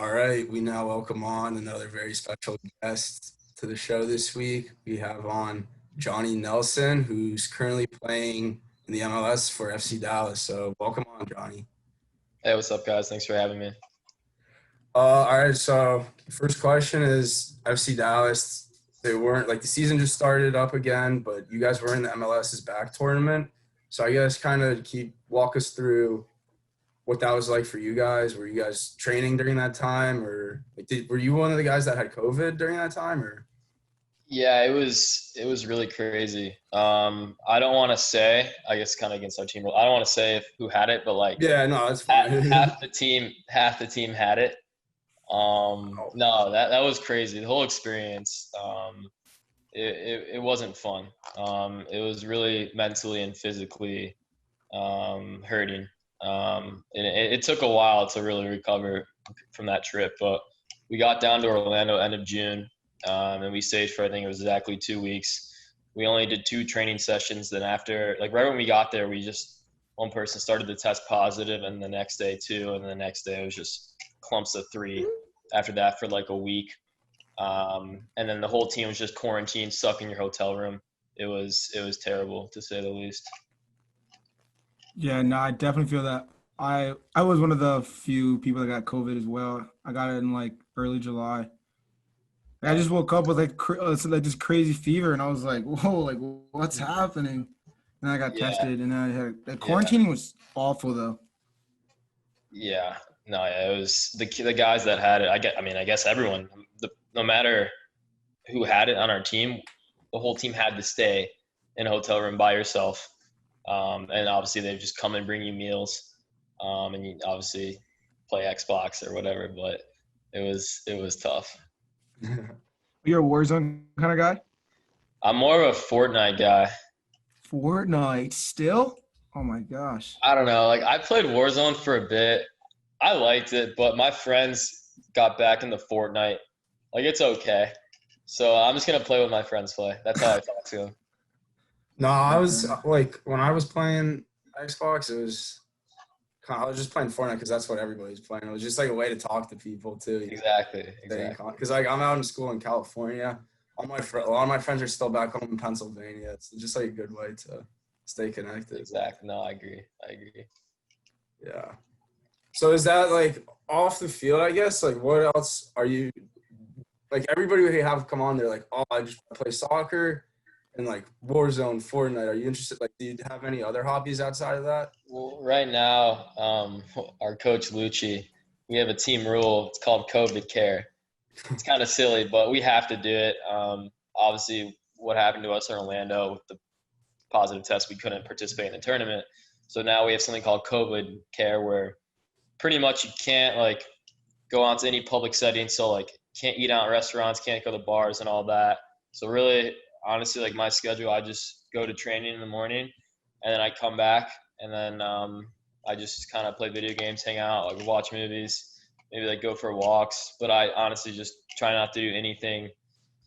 All right, we now welcome on another very special guest to the show this week. We have on Johnny Nelson, who's currently playing in the MLS for FC Dallas. So welcome on, Johnny. Hey, what's up, guys? Thanks for having me. All right, so first question is FC Dallas. They weren't like the season just started up again, but you guys were in the MLS's back tournament. So I guess kind of walk us through what that was like for you guys. Were you guys training during that time, or were you one of the guys that had COVID during that time, or? Yeah, it was really crazy. I don't want to say, I guess, kind of against our team. I don't want to say who had it, but like Yeah, no, that's half, fine. half the team had it. Oh, No, that was crazy. The whole experience, it wasn't fun. It was really mentally and physically hurting. And it took a while to really recover from that trip, but we got down to Orlando end of June, and we stayed for I think it was exactly 2 weeks. We only did two training sessions. Then after, like right when we got there, we just one person started to test positive, and the next day two, and the next day it was just clumps of three. After that, for like a week, and then the whole team was just quarantined, stuck in your hotel room. It was terrible to say the least. Yeah, no, I definitely feel that. I was one of the few people that got COVID as well. I got it in like early July. I just woke up with like this crazy fever, and I was like, "Whoa, like what's happening?" And I got Yeah, tested, and I had the yeah. quarantining was awful though. Yeah, no, yeah, it was the guys that had it. I guess everyone, no matter who had it on our team, the whole team had to stay in a hotel room by yourself. And obviously they just come and bring you meals, and you obviously play Xbox or whatever. But it was tough. You're a Warzone kind of guy. I'm more of a Fortnite guy. Fortnite still? Oh my gosh. I don't know. Like I played Warzone for a bit. I liked it, but my friends got back into Fortnite. Like it's okay. So I'm just gonna play with my friends play. That's how I talk to them. no, Yeah, I fair was enough. like when I was playing Xbox, I was just playing Fortnite because that's what everybody's playing. It was just like a way to talk to people too, Exactly, exactly, because like I'm out in school in California. A lot of my friends are still back home in Pennsylvania. It's just like a good way to stay connected. exactly. No, I agree. I agree. Yeah. So is that like off the field? I guess like what else are you like? Everybody we have come on, they're like, oh, I just play soccer and like Warzone, Fortnite. Are you interested? Like, do you have any other hobbies outside of that? Well, right now, our coach Lucci, we have a team rule. It's called COVID care. It's kind of silly, but we have to do it. Obviously, what happened to us in Orlando with the positive test, we couldn't participate in the tournament. So now we have something called COVID care, where pretty much you can't like go out to any public setting. So like can't eat out in restaurants, can't go to bars and all that. So really, honestly, like my schedule, I just go to training in the morning, and then I come back, and then I just kind of play video games, hang out, like watch movies, maybe like go for walks. But I honestly just try not to do anything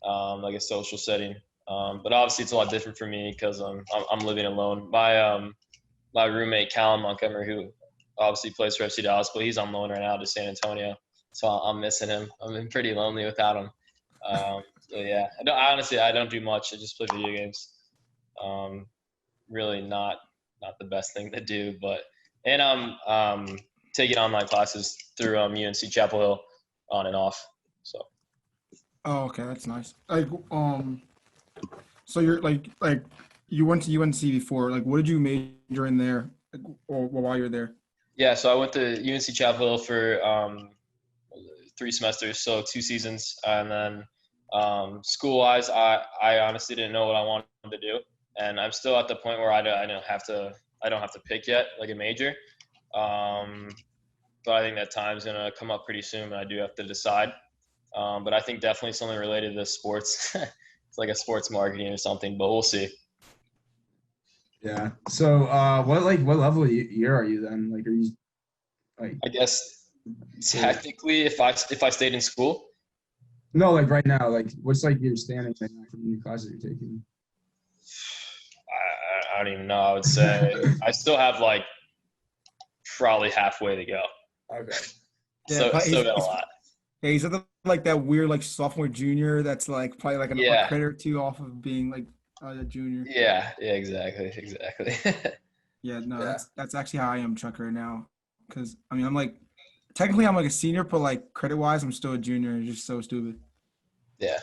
like a social setting. But obviously, it's a lot different for me because I'm living alone. My roommate Callum Montgomery, who obviously plays for FC Dallas, but he's on loan right now to San Antonio, so I'm missing him. I'm pretty lonely without him. So yeah, honestly, I don't do much. I just play video games. Um, Really not the best thing to do, but and I'm taking online classes through UNC Chapel Hill on and off. So Oh, okay, that's nice. So you're like you went to UNC before. Like, what did you major in there, like, or while you're there? yeah, so I went to UNC Chapel Hill for 3 semesters, so 2 seasons, and then school wise, I honestly didn't know what I wanted to do, and I'm still at the point where I don't have to pick yet like a major. Um, but I think that time's gonna come up pretty soon, and I do have to decide. But I think definitely something related to sports. It's like a sports marketing or something, but we'll see. Yeah. So, what level year are you then? Like, are you like I guess so? technically, if I stayed in school, No, like right now. Like, what's like your standing right now for the new classes you're taking? I don't even know. I would say I still have like probably halfway to go. Okay. Yeah, So but still got a lot. Hey, he's like that weird like sophomore junior that's like probably like a Yeah, credit or two off of being like a junior. yeah, yeah, exactly. Yeah, no, Yeah. that's actually how I am Chuck right now. Cause I mean I'm like technically I'm like a senior, but like credit wise I'm still a junior. It's just so stupid. Yeah.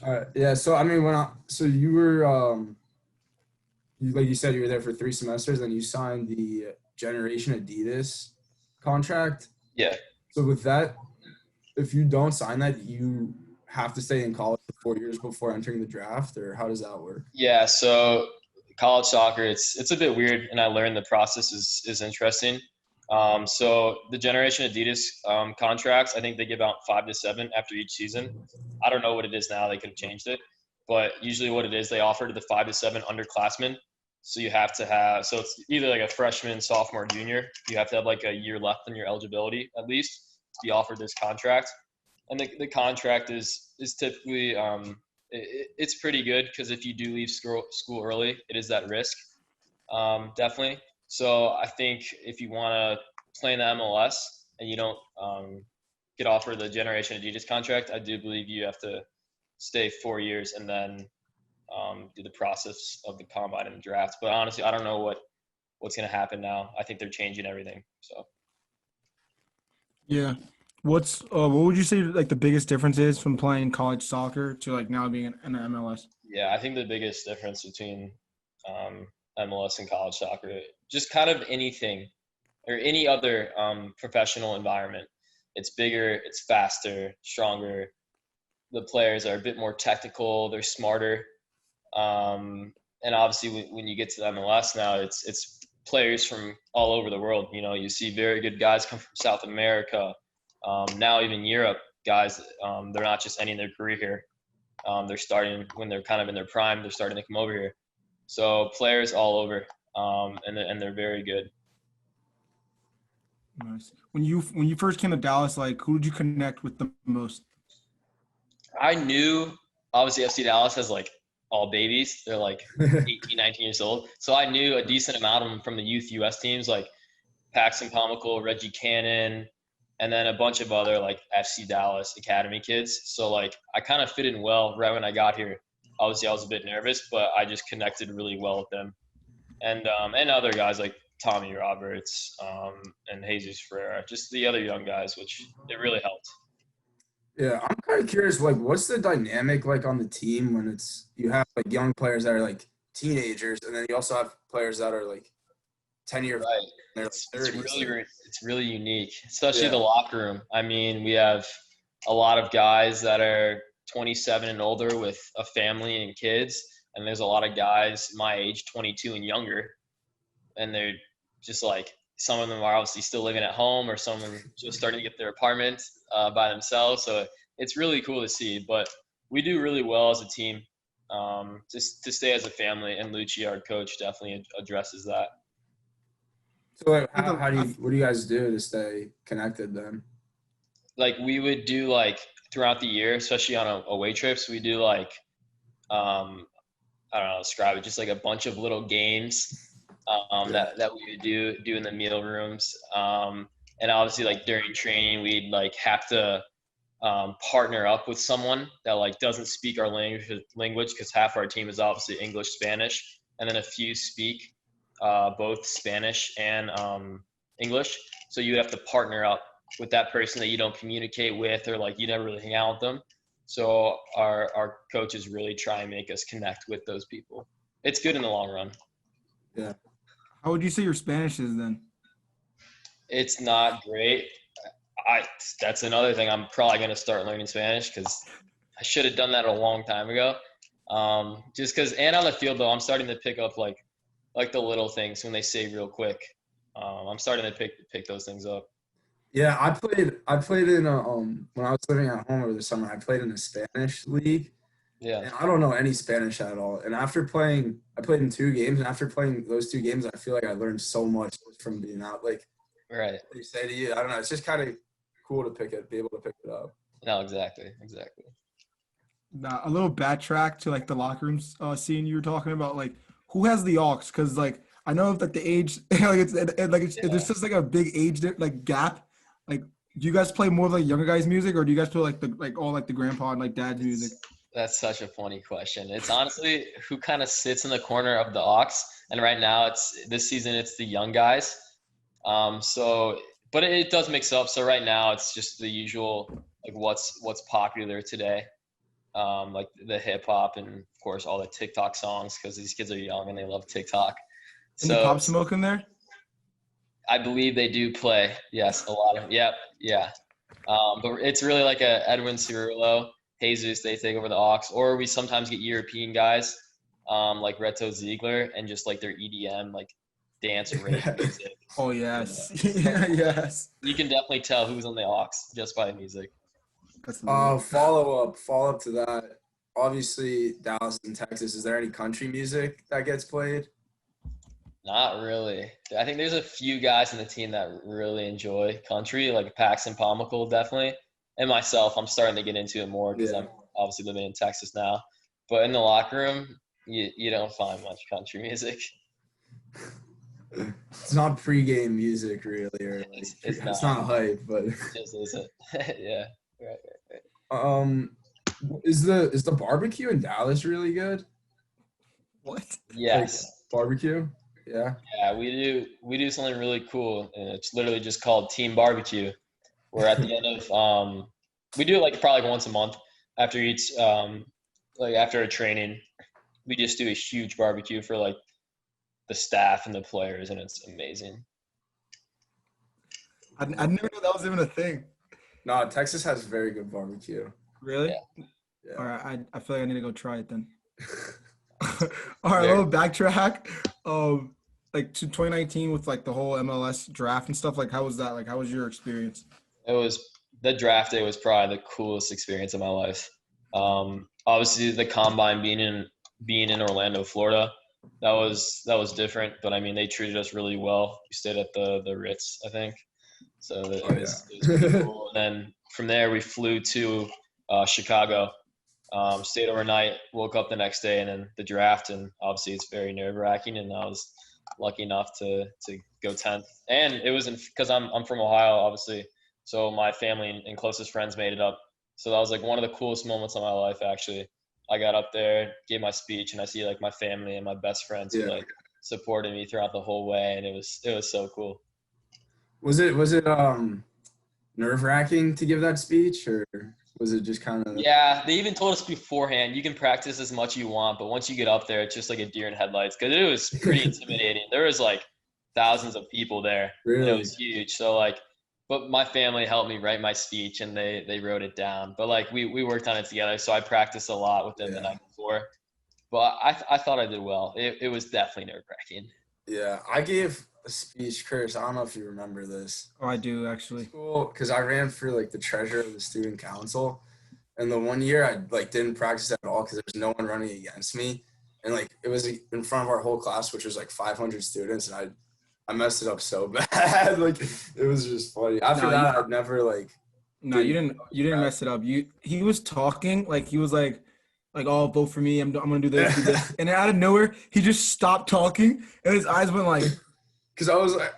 All right. Yeah. So I mean, so you were like you said, you were there for 3 semesters, and you signed the Generation Adidas contract. Yeah. So with that, if you don't sign that, you have to stay in college for 4 years before entering the draft, or how does that work? Yeah, so college soccer, it's a bit weird, and I learned the process is interesting. So the Generation Adidas contracts, I think they give out 5 to 7 after each season. I don't know what it is now; they could have changed it, but usually what it is, they offer to the 5 to 7 underclassmen. So you have to have, so it's either like a freshman, sophomore, junior. You have to have like a year left in your eligibility at least to be offered this contract. And the contract is typically it's pretty good because if you do leave school early, it is that risk, definitely. So I think if you want to play in the MLS and you don't get offered the Generation Adidas contract, I do believe you have to stay 4 years and then do the process of the combine and the draft. But honestly, I don't know what's going to happen now. I think they're changing everything. So Yeah. What would you say like the biggest difference is from playing college soccer to like now being in the MLS? yeah, I think the biggest difference between MLS and college soccer, just kind of anything or any other professional environment. It's bigger, it's faster, stronger. The players are a bit more technical. They're smarter. And obviously, when you get to the MLS now, it's players from all over the world. You know, you see very good guys come from South America, now even Europe. Guys, they're not just ending their career here. They're starting when they're kind of in their prime. They're starting to come over here. So players all over, and they're very good. Nice. When you first came to Dallas, like who did you connect with the most? I knew obviously FC Dallas has like all babies. They're like 18, 19 years old. So I knew a decent amount of them from the youth US teams like Paxton Pomical, Reggie Cannon, and then a bunch of other like FC Dallas Academy kids. So like I kind of fit in well right when I got here. Obviously I was a bit nervous, but I just connected really well with them. And other guys like Tommy Roberts and Jesus Ferreira, just the other young guys, which it really helped. Yeah, I'm kind of curious, like, what's the dynamic like on the team when you have like young players that are like teenagers, and then you also have players that are like 10 years Right. old, and they're It's like 30s. it's really unique, especially Yeah, the locker room. I mean, we have a lot of guys that are 27 and older with a family and kids, and there's a lot of guys my age, 22 and younger, and they're just like some of them are obviously still living at home, or some of them just starting to get their apartment by themselves. So it's really cool to see. But we do really well as a team, just to stay as a family. And Lucci, our coach, definitely addresses that. so like, I think what do you guys do to stay connected then? Like we would do like throughout the year, especially on away trips, we do like I don't know, describe it, just like a bunch of little games Yeah, that we would do in the meal rooms. And obviously, like during training, we'd like have to partner up with someone that like doesn't speak our language because half our team is obviously English, Spanish, and then a few speak both Spanish and English. So you have to partner up with that person that you don't communicate with, or like you never really hang out with them. So our coaches really try and make us connect with those people. It's good in the long run. yeah. How would you say your Spanish is then? It's not great. I That's another thing. I'm probably gonna start learning Spanish because I should have done that a long time ago. Just because, and on the field though, I'm starting to pick up like the little things when they say real quick. I'm starting to pick those things up. Yeah, I played in a, when I was living at home over the summer. I played in a Spanish league, Yeah, and I don't know any Spanish at all. And I played in 2 games, and after playing those 2 games, I feel like I learned so much from being out. Like right. they say to you, I don't know. It's just kind of cool to be able to pick it up. No, exactly. Nah, a little backtrack to like the locker room scene you were talking about. Like, who has the aux? Because like I know that the age, like it's like Yeah. there's just like a big age like gap. Like, Do you guys play more of like younger guys' music, or do you guys play all the grandpa and like dad's music? That's such a funny question. It's honestly who kind of sits in the corner of the aux, and right now this season it's the young guys. But it does mix up. So right now it's just the usual like what's popular today, like the hip hop and of course all the TikTok songs because these kids are young and they love TikTok. Any So Pop Smoke in there? I believe they do play. Yes, a lot of yep, yeah. But it's really like a Edwin Cirulo, Jesus. They take over the aux, or we sometimes get European guys like Reto Ziegler and just like their EDM like dance rave music. Oh yes, yeah, yes. You can definitely tell who's on the aux just by the music. Follow up to that. Obviously, Dallas and Texas. Is there any country music that gets played? Not really. I think there's a few guys in the team that really enjoy country, like Paxton Pomical definitely, and myself. I'm starting to get into it more because I'm obviously living in Texas now. But in the locker room, you don't find much country music. It's not pregame music, really, or like, it's not hype, but it just isn't. Yeah. Right. Is the barbecue in Dallas really good? What? Yes. Like, barbecue? Yeah. Yeah, we do something really cool, and it's literally just called Team Barbecue. We're at the end of we do it like probably once a month after each like after a training, we just do a huge barbecue for like the staff and the players, and it's amazing. I never knew that was even a thing. No, Texas has very good barbecue. Really? Yeah. All right, I feel like I need to go try it then. All right, a little backtrack. Like to 2019 with like the whole MLS draft and stuff. Like, how was that? Like, how was your experience? The draft day was probably the coolest experience of my life. Obviously, the combine being in Orlando, Florida, that was different. But I mean, they treated us really well. We stayed at the Ritz, I think. So it was pretty cool. And then from there, we flew to Chicago. Stayed overnight, woke up the next day, and then the draft. And obviously, it's very nerve-wracking. And I was lucky enough to go 10th. And it was because I'm from Ohio, obviously. So my family and closest friends made it up. So that was like one of the coolest moments of my life, actually. I got up there, gave my speech, and I see like my family and my best friends who like supported me throughout the whole way, and it was so cool. Was it nerve-wracking to give that speech, or was it just kind of? Yeah, they even told us beforehand, you can practice as much you want, but once you get up there, it's just like a deer in headlights because it was pretty intimidating. There was like thousands of people there. Really? And it was huge. So like, but my family helped me write my speech and they wrote it down. But like we worked on it together, so I practiced a lot with them the night before. But I thought I did well. It was definitely nerve-wracking. Yeah, I gave a speech, Chris. I don't know if you remember this. Oh, I do actually. Cool, because I ran for like the treasurer of the student council, and the one year I like didn't practice at all because there's no one running against me, and like it was in front of our whole class, which was like 500 students, and I messed it up so bad. Like it was just funny. After that, I'd never like. No, you didn't mess it up. He was talking like he was like, oh, vote for me. I'm gonna do this, do this, and out of nowhere he just stopped talking, and his eyes went like. Because I was like,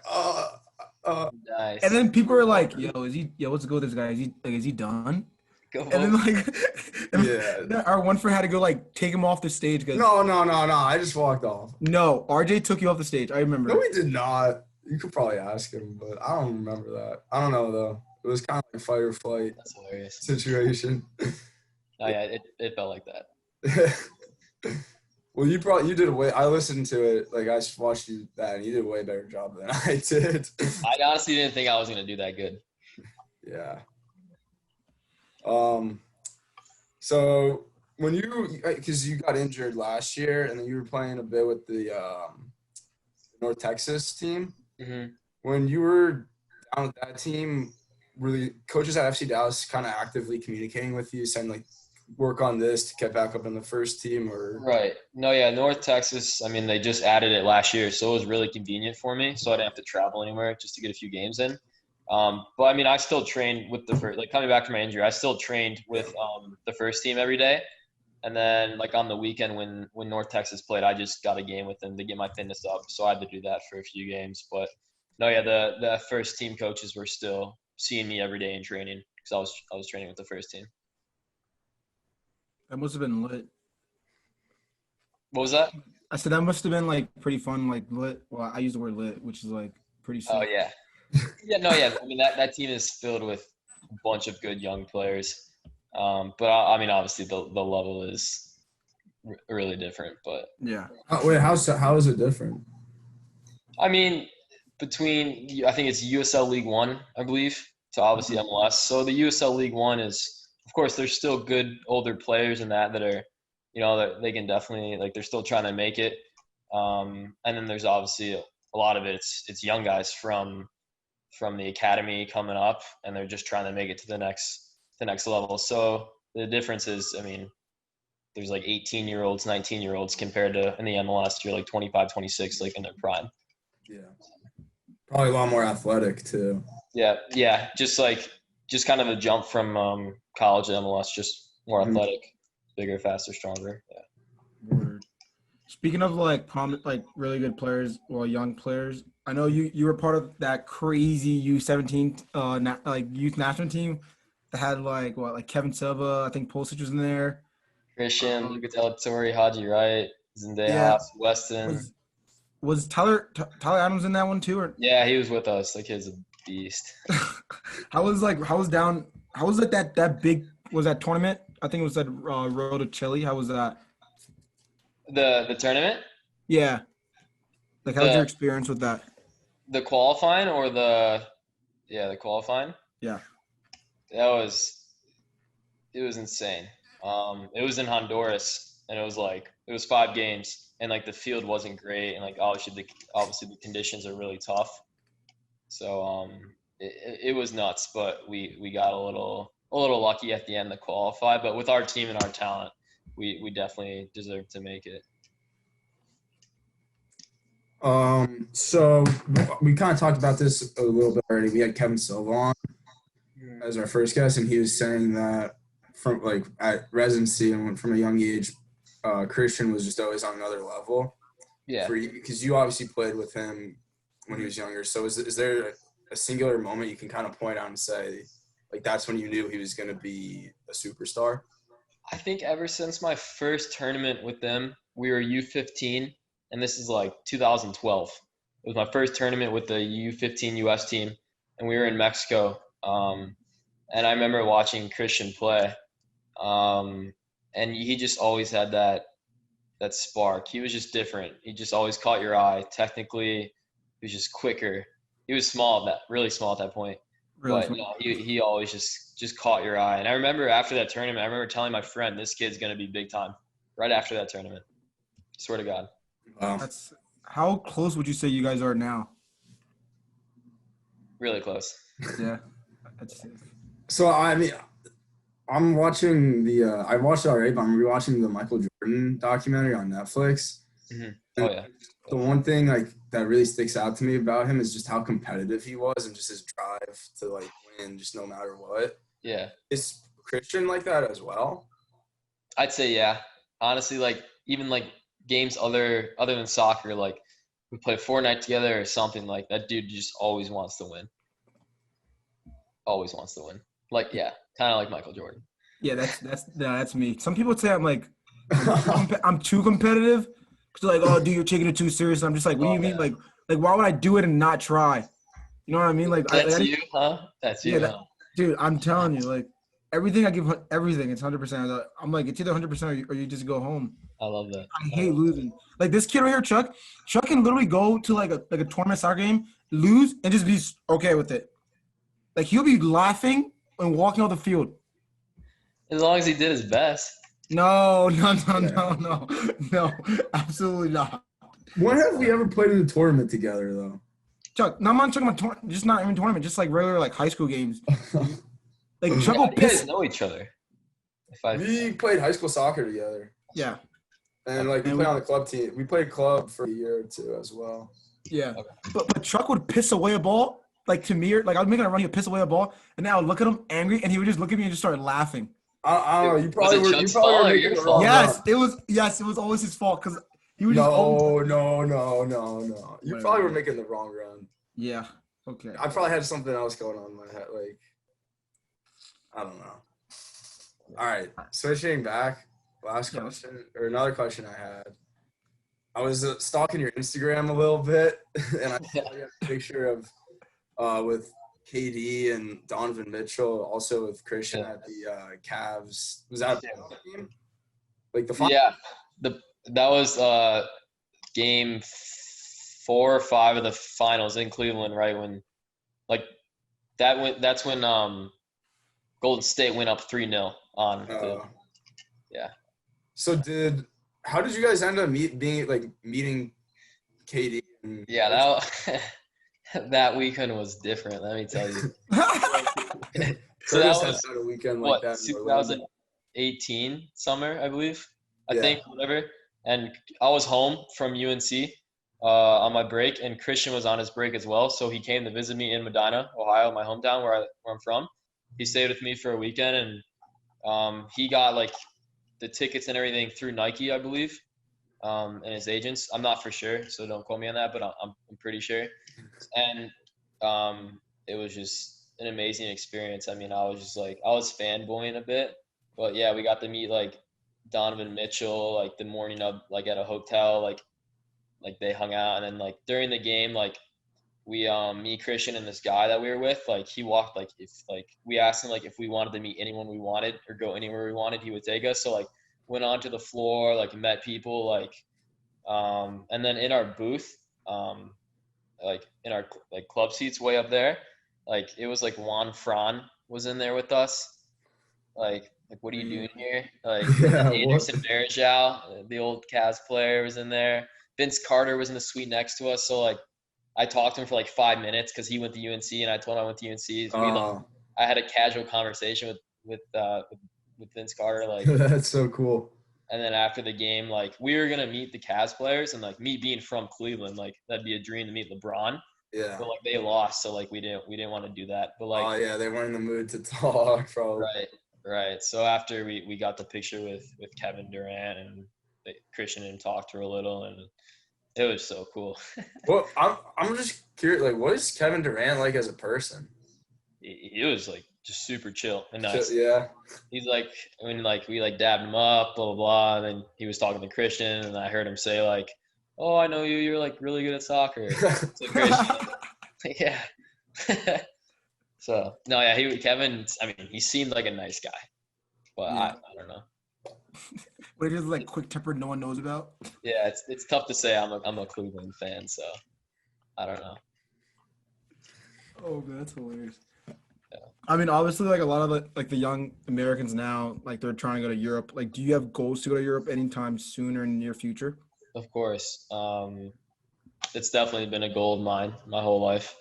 Nice. And then people were like, what's good with this guy? Is he done? Go and then like, our one friend had to go like take him off the stage. No. I just walked off. No, RJ took you off the stage. I remember. No, he did not. You could probably ask him, but I don't remember that. I don't know though. It was kind of like fight or flight. That's hilarious. Situation. Oh yeah, it felt like that. Well, you did I listened to it. Like I watched you that, and you did a way better job than I did. I honestly didn't think I was gonna do that good. Yeah. So when because you got injured last year, and then you were playing a bit with the North Texas team. Mm-hmm. When you were down with that team, were the coaches at FC Dallas kind of actively communicating with you, saying like, work on this to get back up in the first team? Or Right. No, yeah, North Texas, I mean, they just added it last year, so it was really convenient for me, so I didn't have to travel anywhere just to get a few games in. But I mean, I still trained with the first, like coming back from my injury, I still trained with the first team every day. And then like on the weekend when North Texas played, I just got a game with them to get my fitness up, so I had to do that for a few games. But no, yeah, the first team coaches were still seeing me every day in training because I was training with the first team. That must have been lit. What was that? I said that must have been like pretty fun, like lit. Well, I use the word lit, which is like pretty sick. Oh yeah, yeah. I mean that team is filled with a bunch of good young players. But I mean obviously the level is really different. But Yeah. Wait, how is it different? I mean between I think it's USL League One, I believe, to obviously MLS. So the USL League One is, of course, there's still good older players in that are, that they can definitely, like, they're still trying to make it. And then there's obviously a lot of it. It's young guys from the academy coming up, and they're just trying to make it to the next level. So the difference is, I mean, there's like 18-year-olds, 19-year-olds compared to in the MLS, you're like 25, 26, like in their prime. Yeah. Probably a lot more athletic too. Yeah. Just kind of a jump from college to MLS, just more athletic, bigger, faster, stronger. Yeah. Word. Speaking of like really good players or young players, I know you were part of that crazy U17 youth national team that had like Kevin Silva, I think Pulisic was in there. Christian, Luca Delatorre, Haji Wright, Zendaya, Yeah. Weston. Was Tyler Adams in that one too? Or Yeah, he was with us. That kid's a beast. how was that big tournament? I think it was that Road to Chile. How was that? The tournament? Yeah. Like, how was your experience with that? The qualifying or the qualifying? Yeah. It was insane. It was in Honduras, and it was 5 games, and like the field wasn't great, and like obviously the conditions are really tough. So it was nuts, but we got a little lucky at the end to qualify. But with our team and our talent, we definitely deserve to make it. So we kind of talked about this a little bit already. We had Kevin Silva on as our first guest, and he was saying that from like at residency and from a young age, Christian was just always on another level. Yeah. Because you obviously played with him when he was younger. So is there a singular moment you can kind of point out and say, like, that's when you knew he was going to be a superstar? I think ever since my first tournament with them, we were U15, and this is like 2012. It was my first tournament with the U15 US team, and we were in Mexico. And I remember watching Christian play, and he just always had that spark. He was just different. He just always caught your eye. Technically, he was just quicker. He was really small at that point. Really But no, he always just caught your eye. And I remember after that tournament, I remember telling my friend, this kid's going to be big time right after that tournament. Swear to God. Wow. How close would you say you guys are now? Really close. Yeah. So, I mean, I'm watching I watched it already, but I'm rewatching the Michael Jordan documentary on Netflix. Mm-hmm. Oh, yeah. The one thing like that really sticks out to me about him is just how competitive he was and just his drive to like win just no matter what. Yeah. Is Christian like that as well? I'd say, yeah. Honestly, like even like games other than soccer, like we play Fortnite together or something, like that dude just always wants to win. Always wants to win. Like, yeah, kind of like Michael Jordan. Yeah, that's me. Some people say I'm too competitive. Cause like, oh, dude, you're taking it too serious. I'm just like, what do you mean? Like, why would I do it and not try? You know what I mean? Like, that's you, huh? That's you, huh? Dude, I'm telling you, like, everything I give, everything, it's 100%. I'm like, it's either 100% or you just go home. I love that. I hate losing. Like this kid right here, Chuck can literally go to like a tournament soccer game, lose, and just be okay with it. Like he'll be laughing and walking off the field. As long as he did his best. No, absolutely not. When have we ever played in a tournament together, though? Chuck, no, I'm not talking about just not even tournament, just like regular like high school games. Like Chuck will You guys know each other. We played high school soccer together. Yeah. And like we played on the club team. We played club for a year or two as well. Yeah. Okay. But Chuck would piss away a ball, like to me, like I was making a run, he'd piss away a ball, and then I would look at him angry, and he would just look at me and just start laughing. I don't know. You probably were making it wrong. Yes, it was always his fault because he was No. You probably were making the wrong run. Yeah. Okay. I probably had something else going on in my head. Like, I don't know. All right, switching back. Last Yeah. question, or another question I had. I was stalking your Instagram a little bit, and I saw you have a picture of with KD and Donovan Mitchell, also with Christian Yeah. at the Cavs. Was that a game? Like the final? Yeah, that was game 4 or 5 of the finals in Cleveland, right when like that's when Golden State went up 3-0 on Cleveland. Yeah. So how did you guys end up meeting KD? And Yeah, that weekend was different, let me tell you. So that Curtis has was had a weekend like what, that in Orlando. 2018 summer, I believe. I Yeah. think, whatever. And I was home from UNC on my break, and Christian was on his break as well. So he came to visit me in Medina, Ohio, my hometown, where I'm from. He stayed with me for a weekend, and he got like the tickets and everything through Nike, I believe, and his agents. I'm not for sure, so don't quote me on that, but I'm pretty sure. And it was just an amazing experience. I mean, I was fanboying a bit, but yeah, we got to meet like Donovan Mitchell like the morning of, like at a hotel, like they hung out, and then like during the game, like we me, Christian, and this guy that we were with, like he walked, like if like we asked him like if we wanted to meet anyone we wanted or go anywhere we wanted, he would take us. So like went onto the floor, like met people, like and then in our booth, like in our like club seats way up there, like it was like Juan Fran was in there with us. Like what are you doing here? Like Yeah, Anderson Varejao, the old Cavs player, was in there. Vince Carter was in the suite next to us. So like I talked to him for like 5 minutes because he went to UNC and I told him I went to UNC. So I had a casual conversation with Vince Carter, like. That's so cool. And then after the game, like we were gonna meet the Cavs players, and like me being from Cleveland, like that'd be a dream to meet LeBron. Yeah. But like they lost, so like we didn't want to do that. But like, Oh yeah, they weren't in the mood to talk, probably. right. So after we got the picture with Kevin Durant, and Christian and talked for a little, and it was so cool. Well, I'm just curious, like, what is Kevin Durant like as a person? He was like just super chill and nice. Yeah. He's like, I mean, like we like dabbed him up, blah blah blah, and then he was talking to Christian, and I heard him say like, "Oh, I know you. You're like really good at soccer." So Christian, yeah. So no, yeah, Kevin. I mean, he seemed like a nice guy, but yeah. I don't know. But it is like quick tempered, no one knows about. Yeah, it's tough to say. I'm a Cleveland fan, so I don't know. Oh man, that's hilarious. I mean, obviously, like a lot of the young Americans now, like they're trying to go to Europe. Like, do you have goals to go to Europe anytime soon or in the near future? Of course, it's definitely been a goal of mine my whole life.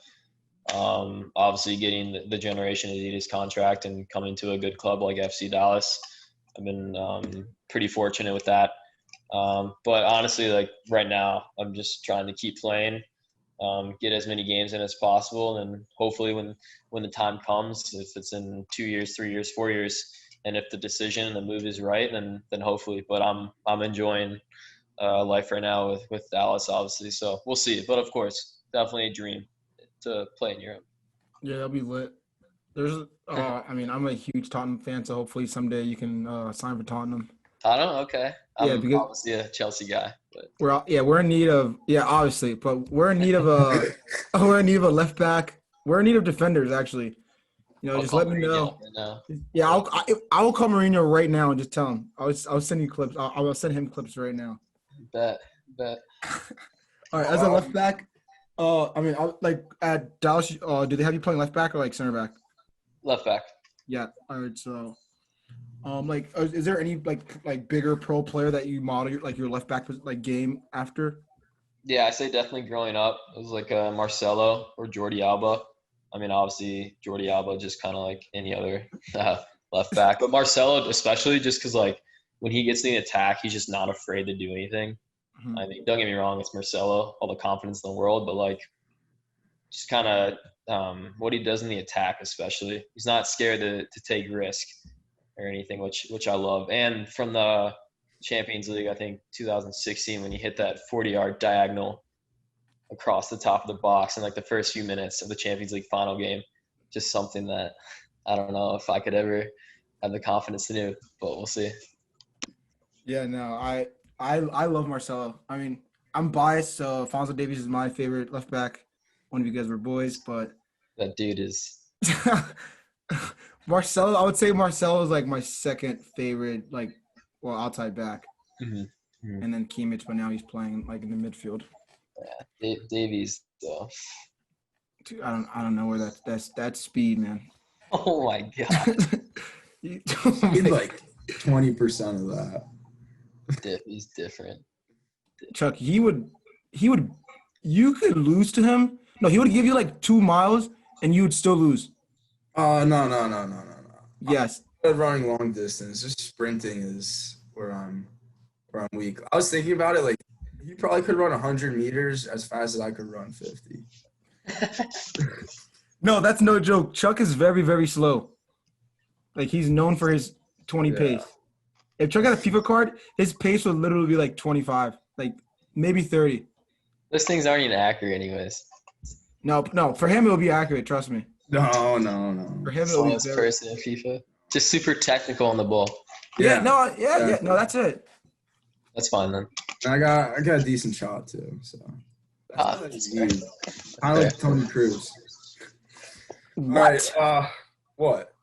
Obviously, getting the Generation Adidas contract and coming to a good club like FC Dallas, I've been pretty fortunate with that. But honestly, like right now, I'm just trying to keep playing. Get as many games in as possible, and hopefully when the time comes, if it's in 2 years, 3 years, 4 years, and if the decision and the move is right, then hopefully. But I'm enjoying life right now with Dallas, obviously. So we'll see. But of course, definitely a dream to play in Europe. Yeah, that'll be lit. There's, I mean, I'm a huge Tottenham fan, so hopefully someday you can sign for Tottenham. Tottenham, okay. I'm because obviously a Chelsea guy, but we're in need of obviously, but we're in need of a left back. We're in need of defenders, actually. You know, just let me know. Yeah, I will call Mourinho right now and just tell him. I'll send you clips. I'll send him clips right now. Bet. All right, as a left back, I mean, like at Dallas, do they have you playing left back or like center back? Left back. Yeah. All right. So, like, is there any like bigger pro player that you model your left back like game after? Yeah, I say definitely growing up, it was like Marcelo or Jordi Alba. I mean, obviously Jordi Alba just kind of like any other left back, but Marcelo especially just because like when he gets in the attack, he's just not afraid to do anything. Mm-hmm. I mean, don't get me wrong, it's Marcelo, all the confidence in the world, but like just kind of what he does in the attack, especially, he's not scared to take risk or anything, which I love. And from the Champions League, I think 2016, when he hit that 40-yard diagonal across the top of the box in like the first few minutes of the Champions League final game. Just something that I don't know if I could ever have the confidence to do, but we'll see. Yeah, no, I love Marcelo. I mean, I'm biased, so Alphonso Davies is my favorite left back. One of you guys were boys, but That dude is Marcelo, I would say Marcelo is like my second favorite, outside back, mhm, mhm. and then Kimmich, but now he's playing like in the midfield. Davies though. Dude, I don't know where that's speed, man. Oh my god, Need like 20% of that. he's different. Chuck, you could lose to him. No, he would give you like 2 miles and you would still lose. No. Yes. I'm running long distance. Just sprinting is where I'm weak. I was thinking about it. Like, he probably could run 100 meters as fast as I could run 50. No, that's no joke. Chuck is very, very slow. Like, he's known for his 20 Yeah. pace. If Chuck had a FIFA card, his pace would literally be like 25, like maybe 30. Those things aren't even accurate, anyways. No, for him it will be accurate. Trust me. No. For him it will be Slowest very. person in FIFA. Just super technical on the ball. Yeah. Yeah. No, that's it. That's fine then. And I got a decent shot too. So That's fair. I like Tony Cruz. What? All right, what?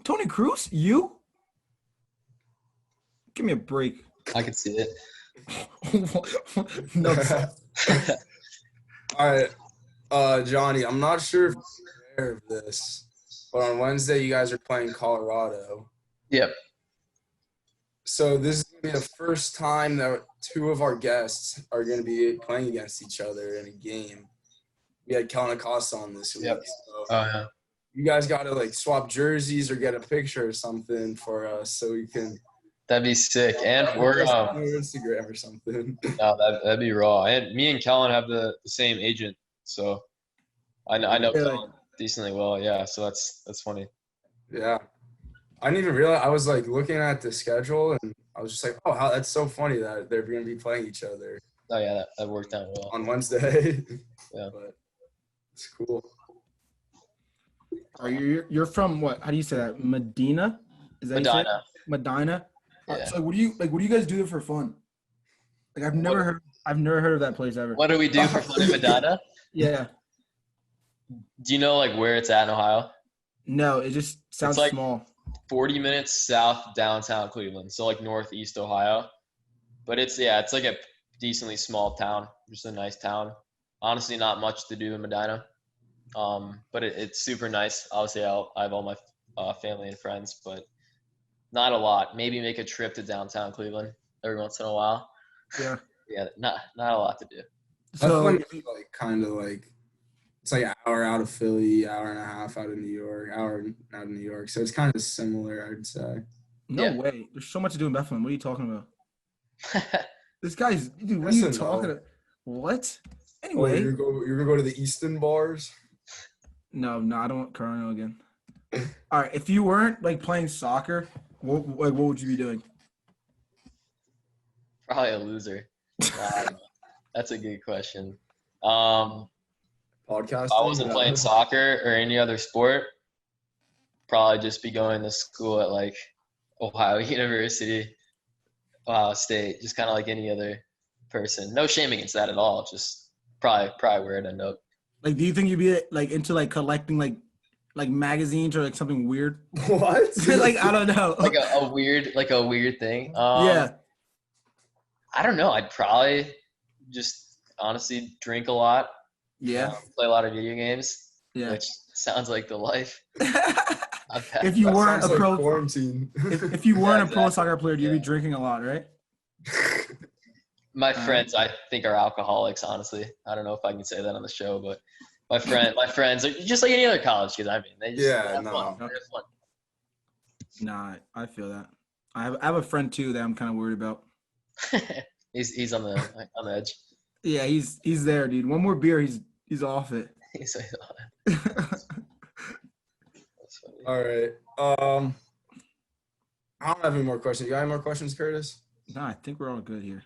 Tony Cruz? You? Give me a break. I can see it. No. All right, Johnny. I'm not sure if you're aware of this, but on Wednesday you guys are playing Colorado. Yep. So this is gonna be the first time that two of our guests are gonna be playing against each other in a game. We had Kellen Acosta on this week. Yep. So Oh yeah. you guys gotta like swap jerseys or get a picture or something for us so we can That'd be sick. And we're on Instagram or something. no, that'd be raw. And me and Kellen have the same agent, so I know Really? Kellen decently well. Yeah, so that's funny. Yeah. I didn't even realize. I was like looking at the schedule and I was just like, oh, that's so funny that they're going to be playing each other Oh yeah, that worked out well. on Wednesday. Yeah. But it's cool. Are you're from what? How do you say that? Medina? Is that how you say it? Medina. Medina. Yeah. So what do you guys do for fun? Like I've never heard of that place ever. What do we do for fun in Medina? Yeah. Do you know like where it's at in Ohio? No, it just sounds like- small. 40 minutes south of downtown Cleveland, so like northeast Ohio. But it's like a decently small town, just a nice town. Honestly, not much to do in Medina, but it's super nice. Obviously, I have all my family and friends, but not a lot. Maybe make a trip to downtown Cleveland every once in a while. Yeah. Yeah, not a lot to do. That's So when like kind of like it's like an hour out of Philly, hour and a half out of New York, hour out of New York. So it's kind of similar, I'd say. no Yeah. way. There's so much to do in Bethlehem. What are you talking about? This guy's dude. What are you Listen, talking though. about? What? Oh, Anyway, you're gonna go to the Easton bars? no, I don't want Corona again. All right, if you weren't like playing soccer, what would you be doing? Probably a loser. I don't know. That's a good question. Podcasting? If I wasn't playing soccer or any other sport, probably just be going to school at like Ohio University, Ohio State, just kind of like any other person. No shame against that at all. Just probably where I'd end up. Like, do you think you'd be like into like collecting like magazines or like something weird? What? Like I don't know. Like a weird thing. Yeah. I don't know. I'd probably just honestly drink a lot. Yeah. Play a lot of video games. Yeah. Which sounds like the life. If you That weren't sounds a like pro, quarantine. if you weren't a pro exactly. soccer player, you'd be Yeah. drinking a lot, right? My friends, I think, are alcoholics. Honestly, I don't know if I can say that on the show, but my friends are just like any other college kids. I mean, they just Yeah, have no. fun. They have fun. Nah, I feel that. I have a friend too that I'm kind of worried about. he's on the edge. Yeah, he's there, dude. One more beer, he's off it. He's like, All that's funny. All right. I don't have any more questions. You got any more questions, Curtis? Nah, I think we're all good here.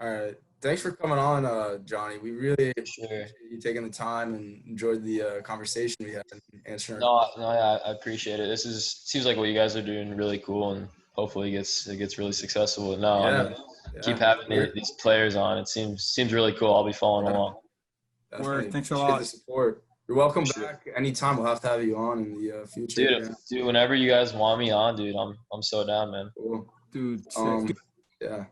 All right. thanks for coming on, Johnny. We really Sure. appreciate you taking the time and enjoyed the conversation we had and answering No, yeah, I appreciate it. Seems like what you guys are doing really cool, and hopefully it gets really successful. No, our. I mean, keep Yeah. having these players on. It seems really cool. I'll be following along. Definitely. Word. Thanks a Appreciate lot. the support. You're welcome Sure. back anytime. We'll have to have you on in the future. Dude, whenever you guys want me on, dude, I'm so down, man. Cool. Dude, sick. Yeah.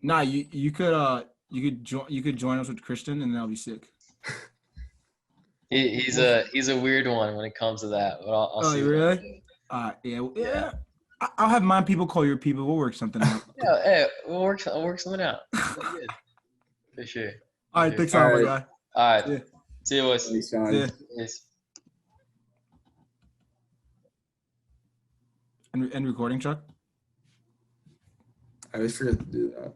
Nah, you could join us with Christian, and that'll be sick. He's a weird one when it comes to that. But I'll see. Really? Yeah. I'll have my people call your people. We'll work something out. Yeah, hey, we'll work something out. Good. For sure. All right, thanks a lot, my guy. All right. Yeah. See you, boys. Thanks, See ya. Johnny. Peace. And recording, Chuck? I always forget to do that.